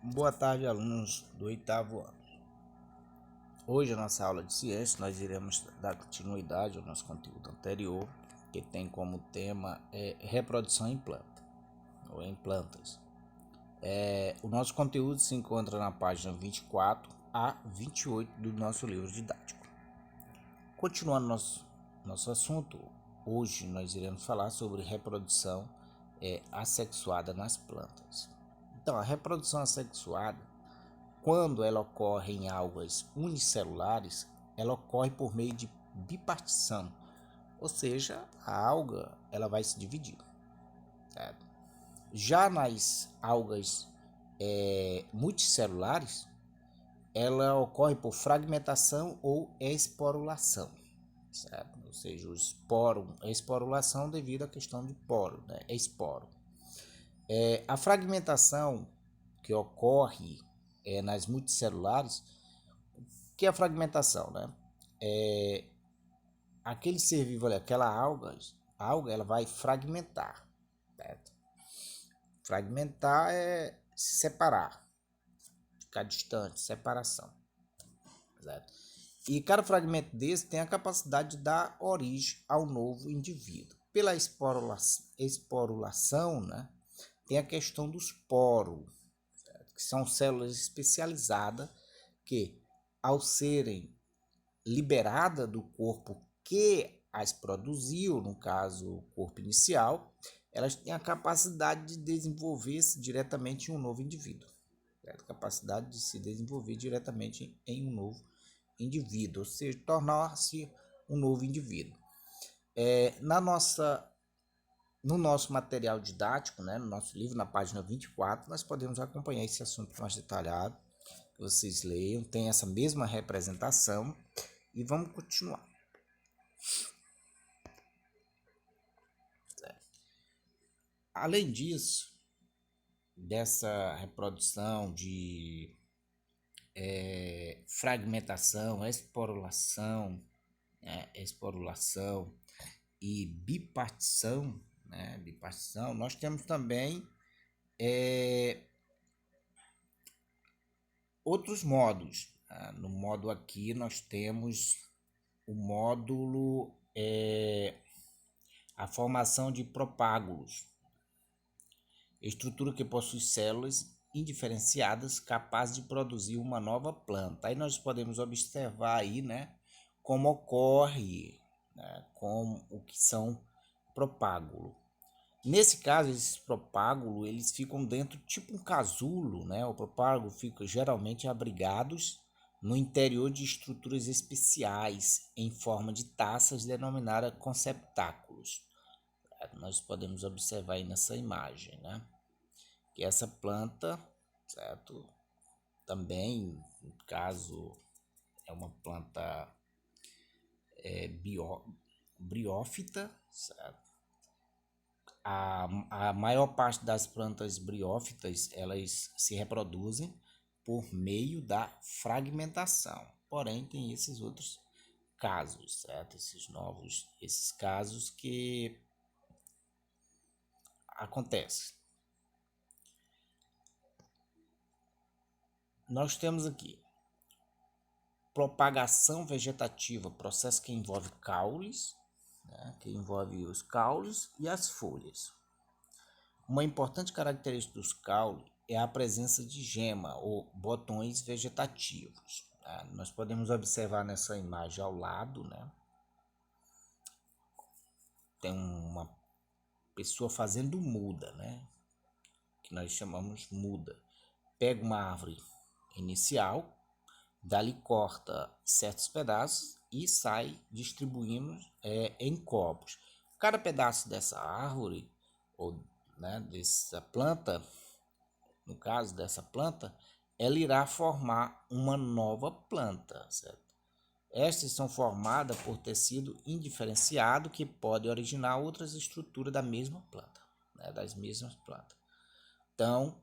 Boa tarde, alunos do oitavo ano. Hoje, na nossa aula de ciência, nós iremos dar continuidade ao nosso conteúdo anterior, que tem como tema reprodução em planta, ou em plantas. O nosso conteúdo se encontra na página 24 a 28 do nosso livro didático. Continuando nosso assunto, hoje nós iremos falar sobre reprodução assexuada nas plantas. Então, a reprodução assexuada, quando ela ocorre em algas unicelulares, ela ocorre por meio de bipartição, ou seja, a alga ela vai se dividir. Certo? Já nas algas multicelulares, ela ocorre por fragmentação ou esporulação. Certo? Ou seja, o esporo, a esporulação devido à questão de poro, né? Esporo. A fragmentação que ocorre nas multicelulares, que é a fragmentação, né? Aquele ser vivo ali, aquela alga ela vai fragmentar, certo? Fragmentar é se separar, ficar distante, separação, certo? E cada fragmento desse tem a capacidade de dar origem ao novo indivíduo. Pela esporulação, né? Tem a questão dos poros, certo? Que são células especializadas que, ao serem liberadas do corpo que as produziu, no caso o corpo inicial, elas têm a capacidade de desenvolver-se diretamente em um novo indivíduo. Certo? Capacidade de se desenvolver diretamente em um novo indivíduo, ou seja, tornar-se um novo indivíduo. No nosso material didático, né, no nosso livro, na página 24, nós podemos acompanhar esse assunto mais detalhado, que vocês leiam, tem essa mesma representação, e vamos continuar. Além disso, dessa reprodução de fragmentação, esporulação, né, esporulação e bipartição, né, bipartição, nós temos também outros módulos. No módulo aqui nós temos o módulo a formação de propágulos, estrutura que possui células indiferenciadas capazes de produzir uma nova planta. Aí nós podemos observar aí, né, como ocorre, né, com o que são propágulos. Nesse caso, esses propágulos, eles ficam dentro tipo um casulo, né? O propágulo fica geralmente abrigados no interior de estruturas especiais em forma de taças denominadas conceptáculos. Nós podemos observar aí nessa imagem, né? Que essa planta, certo? Também, no caso, é uma planta briófita, certo? A maior parte das plantas briófitas, elas se reproduzem por meio da fragmentação. Porém, tem esses outros casos, certo? Esses casos que acontecem. Nós temos aqui propagação vegetativa, processo que envolve caules, né, que envolve os caules e as folhas. Uma importante característica dos caules é a presença de gema ou botões vegetativos. Tá? Nós podemos observar nessa imagem ao lado, né, tem uma pessoa fazendo muda, né, que nós chamamos muda. Pega uma árvore inicial, dali corta certos pedaços e sai distribuindo em copos. Cada pedaço dessa árvore, ou né, dessa planta, no caso dessa planta, ela irá formar uma nova planta, certo? Estas são formadas por tecido indiferenciado que pode originar outras estruturas da mesma planta, né, das mesmas plantas. Então,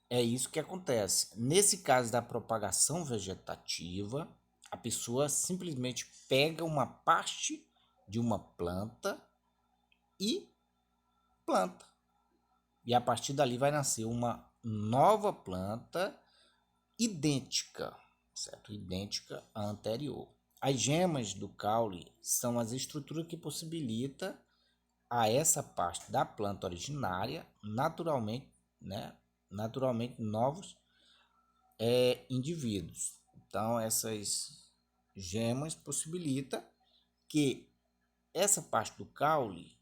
é isso que acontece. Nesse caso da propagação vegetativa, a pessoa simplesmente pega uma parte de uma planta e planta. E a partir dali vai nascer uma nova planta idêntica, certo? Idêntica à anterior. As gemas do caule são as estruturas que possibilitam a essa parte da planta originária naturalmente, né? Naturalmente novos indivíduos. Então, essas gemas possibilitam que essa parte do caule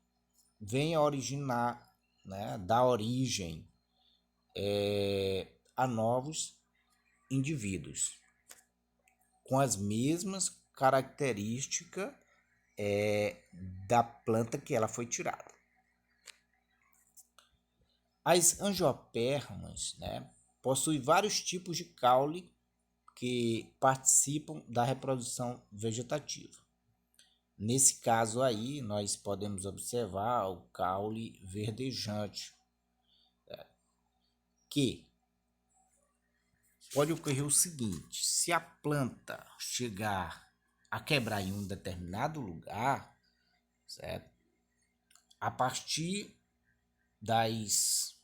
venha originar, né, dar origem a novos indivíduos com as mesmas características da planta que ela foi tirada. As angiopermas, né, possuem vários tipos de caule que participam da reprodução vegetativa. Nesse caso aí, nós podemos observar o caule verdejante, que pode ocorrer o seguinte: se a planta chegar a quebrar em um determinado lugar, certo? A partir das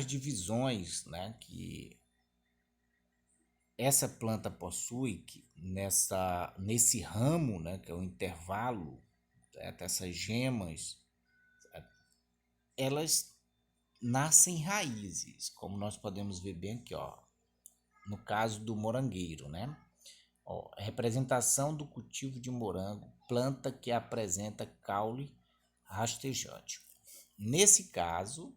divisões, né, que essa planta possui, que nesse ramo, né, que é o intervalo, certo? Essas gemas, certo? Elas nascem raízes, como nós podemos ver bem aqui, ó, no caso do morangueiro, né? Ó, representação do cultivo de morango, planta que apresenta caule rastejante. Nesse caso,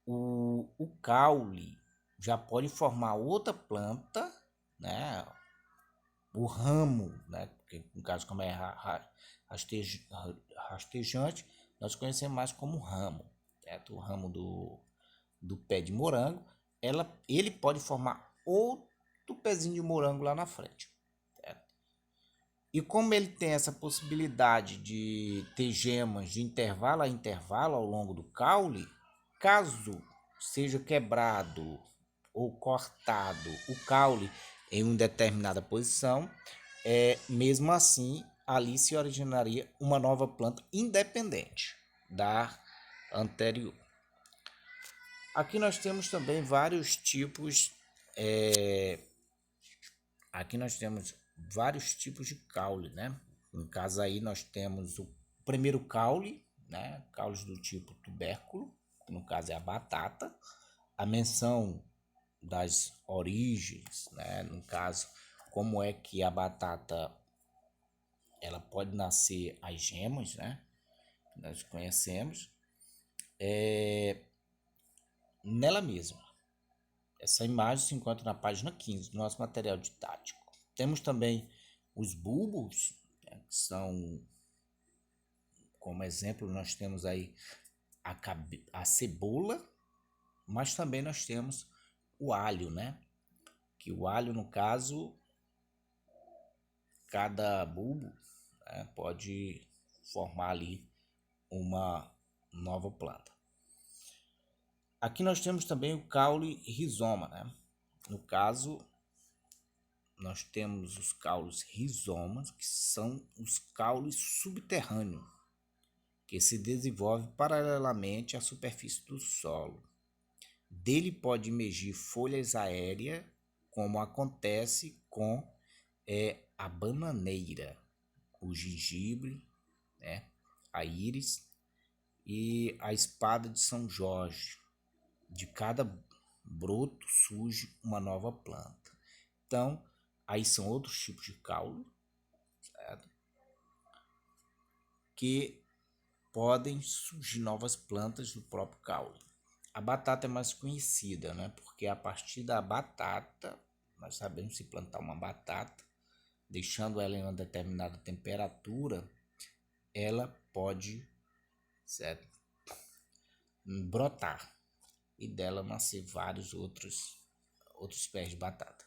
o caule já pode formar outra planta, né? O ramo, né? Porque no caso, como é rastejante, nós conhecemos mais como ramo, certo? O ramo do pé de morango, ele pode formar outro pezinho de morango lá na frente, certo? E como ele tem essa possibilidade de ter gemas de intervalo a intervalo ao longo do caule, caso seja quebrado ou cortado o caule em uma determinada posição, mesmo assim ali se originaria uma nova planta independente da anterior. Aqui nós temos também vários tipos, aqui nós temos vários tipos de caule, né? No caso aí nós temos o primeiro caule, né? Caules do tipo tubérculo, que no caso é a batata. A menção das origens, né? No caso, como é que a batata ela pode nascer as gemas, né? Nós conhecemos. Nela mesma. Essa imagem se encontra na página 15 do nosso material didático. Temos também os bulbos, né, que são, como exemplo, nós temos aí a cebola, mas também nós temos o alho, né? Que o alho, no caso, cada bulbo, né, pode formar ali uma nova planta. Aqui nós temos também o caule rizoma, né? No caso, nós temos os caules rizomas, que são os caules subterrâneos, que se desenvolvem paralelamente à superfície do solo. Dele pode emergir folhas aéreas, como acontece com a bananeira, o gengibre, né, a íris e a espada de São Jorge. De cada broto surge uma nova planta. Então, aí são outros tipos de caule, certo? Que podem surgir novas plantas do próprio caule. A batata é mais conhecida, né? Porque a partir da batata, nós sabemos se plantar uma batata, deixando ela em uma determinada temperatura, ela pode, certo, brotar e dela nascer vários outros pés de batata.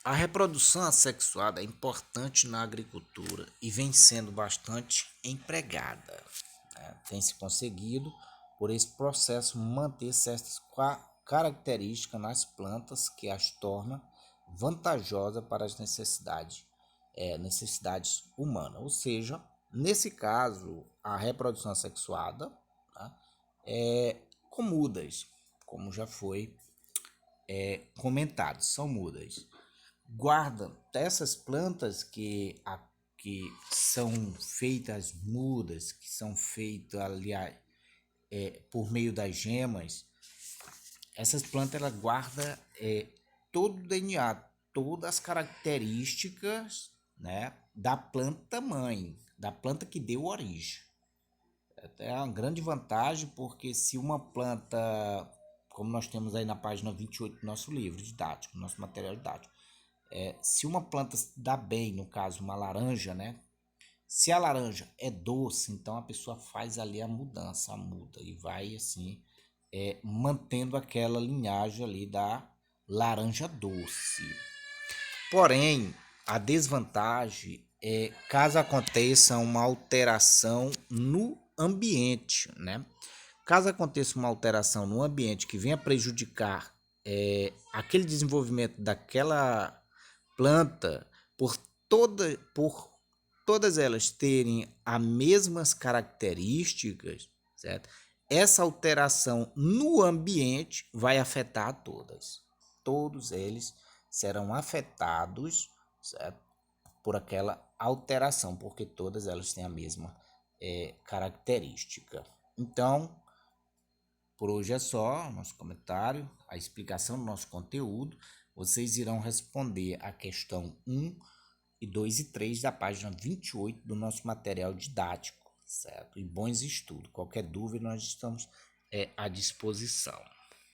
A reprodução assexuada é importante na agricultura e vem sendo bastante empregada, né? Tem se conseguido, por esse processo, manter certas características nas plantas que as torna vantajosas para as necessidades humanas, ou seja, Nesse caso, a reprodução assexuada, tá, é com mudas, como já foi comentado, são mudas. Guarda dessas plantas que são feitas mudas, que são feitas aliás, por meio das gemas, essas plantas ela guarda todo o DNA, todas as características, né, da planta mãe, da planta que deu origem. É uma grande vantagem porque se uma planta, como nós temos aí na página 28 do nosso livro didático, nosso material didático, se uma planta dá bem, no caso uma laranja, né? Se a laranja é doce, então a pessoa faz ali a mudança, a muda e vai assim mantendo aquela linhagem ali da laranja doce. Porém, a desvantagem é caso aconteça uma alteração no ambiente, né? Caso aconteça uma alteração no ambiente que venha prejudicar aquele desenvolvimento daquela planta, por todas elas terem as mesmas características, certo? Essa alteração no ambiente vai afetar todas. Todos eles serão afetados, certo? Por aquela alteração, porque todas elas têm a mesma característica. Então, por hoje é só nosso comentário, a explicação do nosso conteúdo. Vocês irão responder a questão 1 e 2 e 3 da página 28 do nosso material didático, certo? E bons estudos. Qualquer dúvida, nós estamos à disposição.